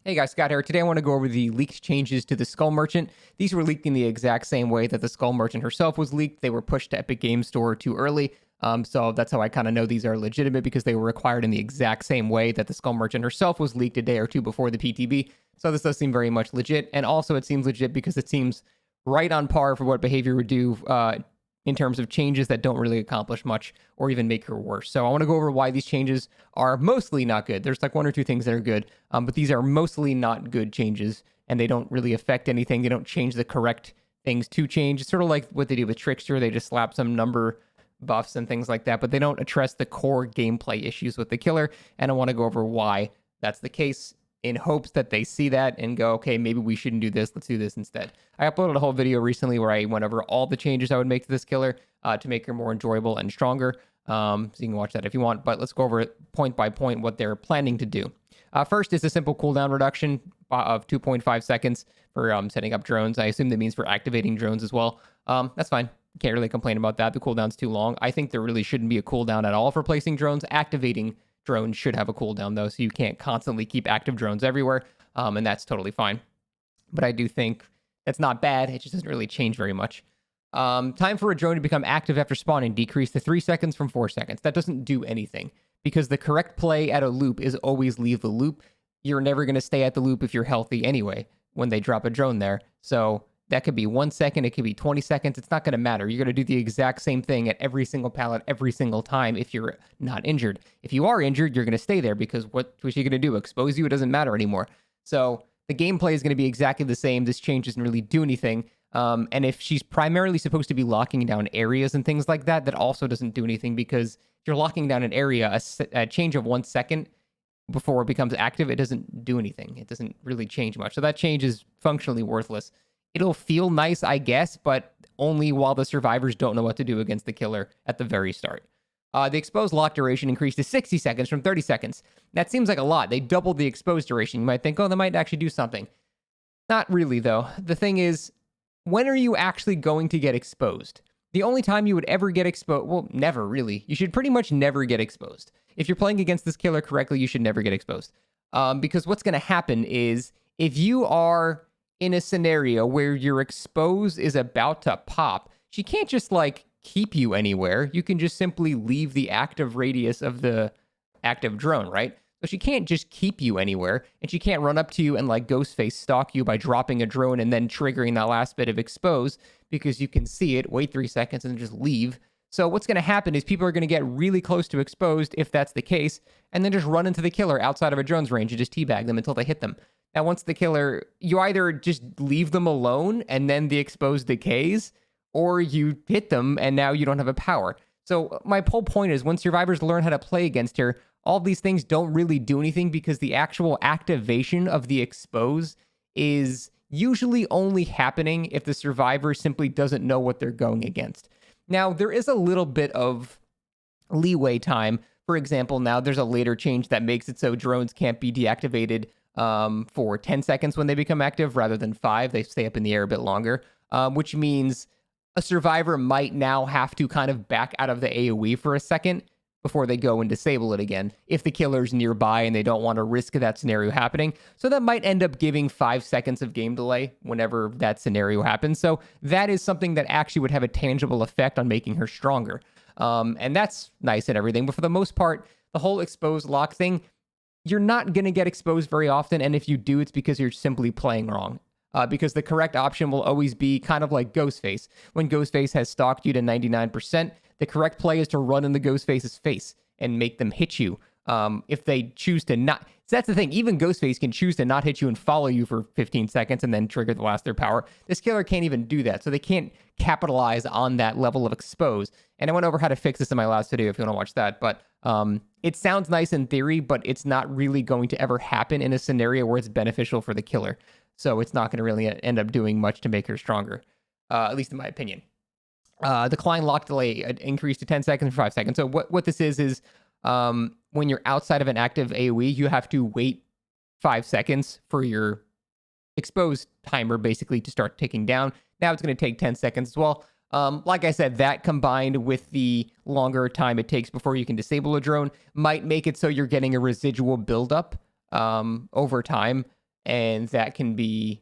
Hey guys, Scott here. Today I want to go over the leaked changes to the Skull Merchant. These were leaked in the exact same way that the Skull Merchant herself was leaked. They were pushed to Epic Games Store too early. So that's how I kind of know these are legitimate because they were required in the exact same way that the Skull Merchant herself was leaked a day or two before the PTB. So this does seem very much legit. And also it seems legit because it seems right on par for what behavior would do in terms of changes that don't really accomplish much or even make her worse. So I want to go over why these changes are mostly not good. There's like one or two things that are good, but these are mostly not good changes, and they don't really affect anything. They don't change the correct things to change. It's sort of like what they do with Trickster. They just slap some number buffs and things like that, but they don't address the core gameplay issues with the killer, and I want to go over why that's the case in hopes that they see that and go, okay, maybe we shouldn't do this. Let's do this instead. I uploaded a whole video recently where I went over all the changes I would make to this killer to make her more enjoyable and stronger. So you can watch that if you want, but let's go over it point by point what they're planning to do. First is a simple cooldown reduction of 2.5 seconds for setting up drones. I assume that means for activating drones as well. That's fine. Can't really complain about that. The cooldown's too long. I think there really shouldn't be a cooldown at all for placing drones. Activating drones should have a cooldown though, so you can't constantly keep active drones everywhere, and that's totally fine. But I do think that's not bad. It just doesn't really change very much. Time for a drone to become active after spawning decreased to 3 seconds from 4 seconds. That doesn't do anything because the correct play at a loop is always leave the loop. You're never going to stay at the loop if you're healthy anyway when they drop a drone there. So that could be 1 second, it could be 20 seconds. It's not going to matter. You're going to do the exact same thing at every single pallet every single time if you're not injured. If you are injured, you're going to stay there because what's she going to do? Expose you? It doesn't matter anymore. So the gameplay is going to be exactly the same. This change doesn't really do anything. And if she's primarily supposed to be locking down areas and things like that, that also doesn't do anything because if you're locking down an area, a change of 1 second before it becomes active, it doesn't do anything. It doesn't really change much. So that change is functionally worthless. It'll feel nice, I guess, but only while the survivors don't know what to do against the killer at the very start. The exposed lock duration increased to 60 seconds from 30 seconds. That seems like a lot. They doubled the exposed duration. You might think, oh, that might actually do something. Not really, though. The thing is, when are you actually going to get exposed? The only time you would ever get exposed, well, never really. You should pretty much never get exposed. If you're playing against this killer correctly, you should never get exposed. Because what's going to happen is if you are in a scenario where your expose is about to pop, she can't just like keep you anywhere. You can just simply leave the active radius of the active drone, right? So she can't just keep you anywhere, and she can't run up to you and like Ghostface stalk you by dropping a drone and then triggering that last bit of expose because you can see it, wait 3 seconds, and then just leave. So what's going to happen is people are going to get really close to exposed if that's the case, and then just run into the killer outside of a drone's range and just teabag them until they hit them. Now, once the killer, you either just leave them alone and then the exposed decays, or you hit them and now you don't have a power. So my whole point is when survivors learn how to play against her, all these things don't really do anything because the actual activation of the expose is usually only happening if the survivor simply doesn't know what they're going against. Now, there is a little bit of leeway time. For example, now there's a later change that makes it so drones can't be deactivated for 10 seconds when they become active rather than 5. They stay up in the air a bit longer, which means a survivor might now have to kind of back out of the AoE for a second before they go and disable it again if the killer's nearby and they don't want to risk that scenario happening. So that might end up giving 5 seconds of game delay whenever that scenario happens. So that is something that actually would have a tangible effect on making her stronger. And that's nice and everything. But for the most part, the whole exposed lock thing, you're not going to get exposed very often. And if you do, it's because you're simply playing wrong. Because the correct option will always be kind of like Ghostface. When Ghostface has stalked you to 99%, the correct play is to run in the Ghostface's face and make them hit you. If they choose to not... So that's the thing. Even Ghostface can choose to not hit you and follow you for 15 seconds and then trigger the last of their power. This killer can't even do that. So they can't capitalize on that level of expose. And I went over how to fix this in my last video if you want to watch that. But it sounds nice in theory, but it's not really going to ever happen in a scenario where it's beneficial for the killer. So it's not going to really end up doing much to make her stronger, at least in my opinion. Decline lock delay increased to 10 seconds for 5 seconds. So what this is when you're outside of an active AoE, you have to wait 5 seconds for your exposed timer basically to start ticking down. Now it's going to take 10 seconds as well. Like I said, that combined with the longer time it takes before you can disable a drone might make it so you're getting a residual buildup over time. and that can be,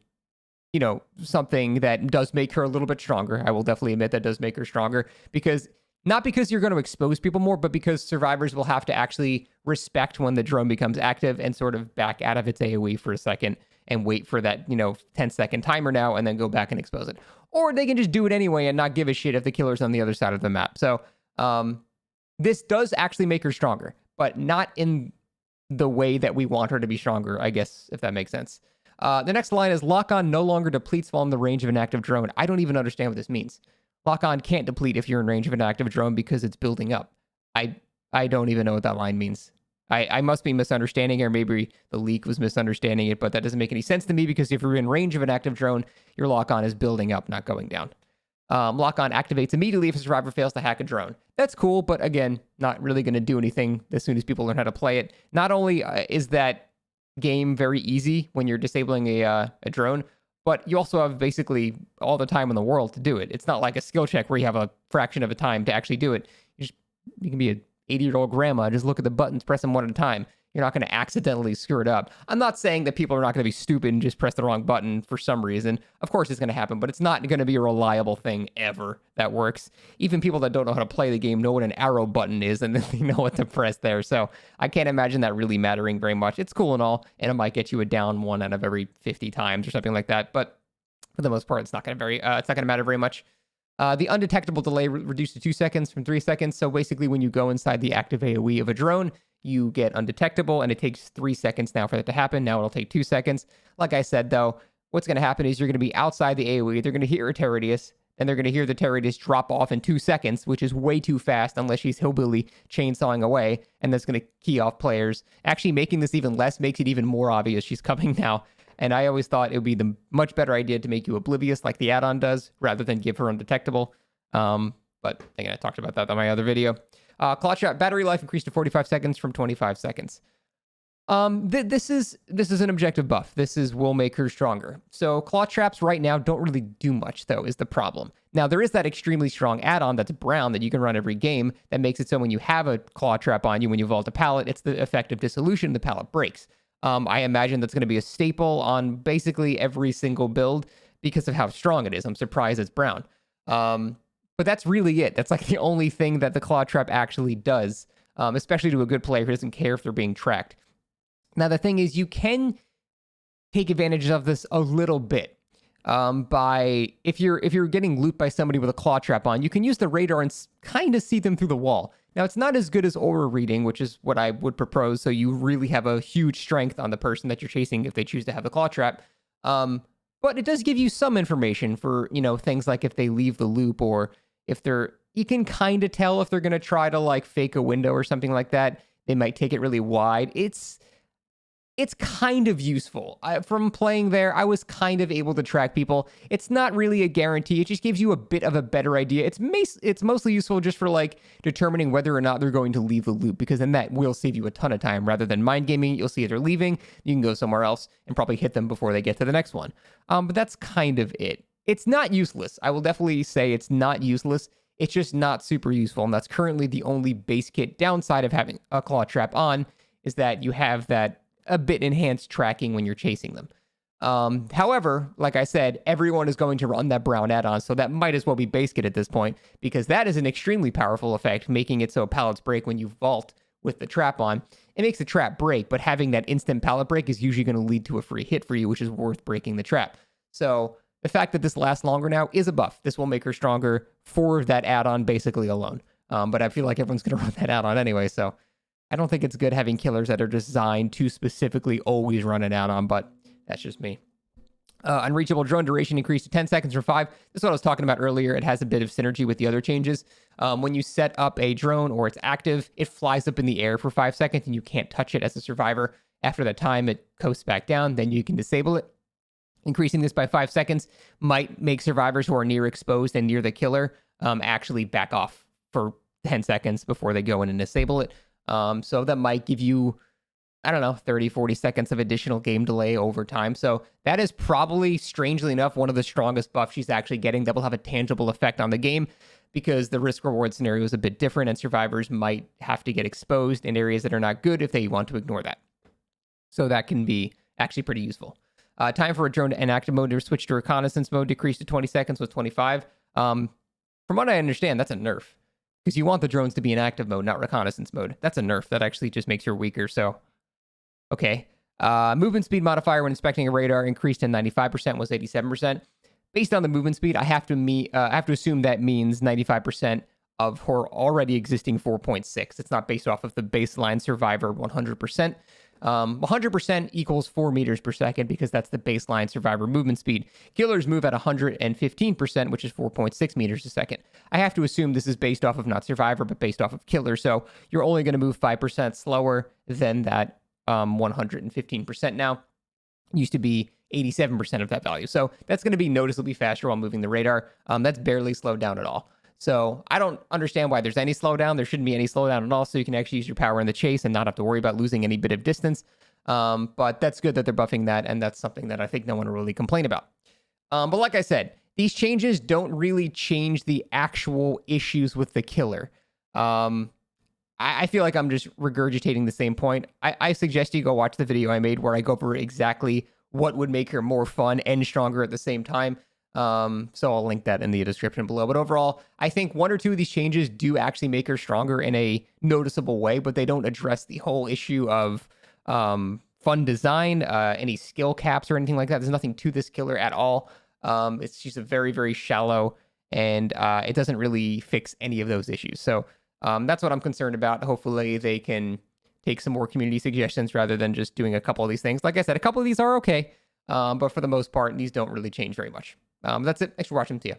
something that does make her a little bit stronger. I will definitely admit that does make her stronger, because not because you're going to expose people more, but because survivors will have to actually respect when the drone becomes active and sort of back out of its AoE for a second and wait for that, 10-second timer now and then go back and expose it. Or they can just do it anyway and not give a shit if the killer's on the other side of the map. So this does actually make her stronger, but not in the way that we want her to be stronger, I guess, if that makes sense. The next line is lock on no longer depletes while in the range of an active drone. I don't even understand what this means. Lock on can't deplete if you're in range of an active drone because it's building up. I don't even know what that line means. I must be misunderstanding it, or maybe the leak was misunderstanding it, but that doesn't make any sense to me, because if you're in range of an active drone, your lock on is building up, not going down. Lock on activates immediately if a survivor fails to hack a drone. That's cool, but again, not really going to do anything as soon as people learn how to play it. Not only is that game very easy when you're disabling a drone, but you also have basically all the time in the world to do it. It's not like a skill check where you have a fraction of a time to actually do it. You can be an 80-year-old grandma, just look at the buttons, press them one at a time. You're not going to accidentally screw it up. I'm not saying that people are not going to be stupid and just press the wrong button for some reason. Of course it's going to happen, but it's not going to be a reliable thing ever that works. Even people that don't know how to play the game know what an arrow button is, and then they know what to press there. So I can't imagine that really mattering very much. It's cool and all, and it might get you a down 1 out of every 50 times or something like that. But for the most part, it's not going to matter very much. The undetectable delay reduced to 2 seconds from 3 seconds. So basically, when you go inside the active AoE of a drone, you get undetectable, and it takes 3 seconds now for that to happen. Now it'll take 2 seconds. Like I said, though, what's going to happen is you're going to be outside the AoE. They're going to hear a Terroridius, and they're going to hear the Terroridius drop off in 2 seconds, which is way too fast unless she's hillbilly chainsawing away, and that's going to key off players. Actually, making this even less makes it even more obvious she's coming now. And I always thought it would be the much better idea to make you oblivious like the add-on does, rather than give her undetectable. But again, I talked about that on my other video. Claw Trap battery life increased to 45 seconds from 25 seconds. This is an objective buff. Will make her stronger. So Claw Traps right now don't really do much, though, is the problem. Now, there is that extremely strong add-on that's brown that you can run every game that makes it so when you have a Claw Trap on you, when you vault a pallet, it's the effect of dissolution, the pallet breaks. I imagine that's going to be a staple on basically every single build because of how strong it is. I'm surprised it's brown. But that's really it. That's like the only thing that the Claw Trap actually does, especially to a good player who doesn't care if they're being tracked. Now, the thing is, you can take advantage of this a little bit by if you're getting looped by somebody with a Claw Trap on, you can use the radar and kind of see them through the wall. Now, it's not as good as aura reading, which is what I would propose, so you really have a huge strength on the person that you're chasing if they choose to have the Claw Trap. But it does give you some information for, things like if they leave the loop, or if you can kind of tell if they're going to try to like fake a window or something like that. They might take it really wide. It's kind of useful. From playing there, I was kind of able to track people. It's not really a guarantee. It just gives you a bit of a better idea. It's mostly useful just for like determining whether or not they're going to leave the loop, because then that will save you a ton of time. Rather than mind gaming, you'll see if they're leaving, you can go somewhere else and probably hit them before they get to the next one. But that's kind of it. It's not useless. I will definitely say it's not useless. It's just not super useful, and that's currently the only base kit downside of having a Claw Trap on, is that you have that a bit enhanced tracking when you're chasing them. However, like I said, everyone is going to run that brown add-on, so that might as well be base kit at this point, because that is an extremely powerful effect, making it so pallets break when you vault with the trap on. It makes the trap break, but having that instant pallet break is usually going to lead to a free hit for you, which is worth breaking the trap. So the fact that this lasts longer now is a buff. This will make her stronger for that add-on basically alone. But I feel like everyone's going to run that add-on anyway, so I don't think it's good having killers that are designed to specifically always run an add-on, but that's just me. Unreachable drone duration increased to 10 seconds from 5. This is what I was talking about earlier. It has a bit of synergy with the other changes. When you set up a drone or it's active, it flies up in the air for 5 seconds and you can't touch it as a survivor. After that time, it coasts back down. Then you can disable it. Increasing this by 5 seconds might make survivors who are near exposed and near the killer actually back off for 10 seconds before they go in and disable it. So that might give you, 30, 40 seconds of additional game delay over time. So that is probably, strangely enough, one of the strongest buffs she's actually getting that will have a tangible effect on the game, because the risk-reward scenario is a bit different and survivors might have to get exposed in areas that are not good if they want to ignore that. So that can be actually pretty useful. Time for a drone to inactive mode to switch to reconnaissance mode decreased to 20 seconds with 25. From what I understand, that's a nerf because you want the drones to be in active mode, not reconnaissance mode. That's a nerf. That actually just makes her weaker. So, okay. Movement speed modifier when inspecting a radar increased to 95% was 87%. Based on the movement speed, I have to assume that means 95% of her already existing 4.6. It's not based off of the baseline Survivor 100%. 100% equals 4 meters per second because that's the baseline Survivor movement speed. Killers move at 115%, which is 4.6 meters a second. I have to assume this is based off of not Survivor, but based off of Killer. So you're only going to move 5% slower than that 115% now. Used to be 87% of that value. So that's going to be noticeably faster while moving the radar. That's barely slowed down at all. So I don't understand why there's any slowdown. There shouldn't be any slowdown at all. So you can actually use your power in the chase and not have to worry about losing any bit of distance. But that's good that they're buffing that. And that's something that I think no one will really complain about. But like I said, these changes don't really change the actual issues with the killer. I feel like I'm just regurgitating the same point. I suggest you go watch the video I made where I go over exactly what would make her more fun and stronger at the same time. So I'll link that in the description below. But overall, I think 1 or 2 of these changes do actually make her stronger in a noticeable way, but they don't address the whole issue of fun design, any skill caps or anything like that. There's nothing to this killer at all. She's a very, very shallow, and it doesn't really fix any of those issues. So that's what I'm concerned about. Hopefully they can take some more community suggestions rather than just doing a couple of these things. Like I said, a couple of these are okay, but for the most part, these don't really change very much. That's it. Thanks for watching. See ya.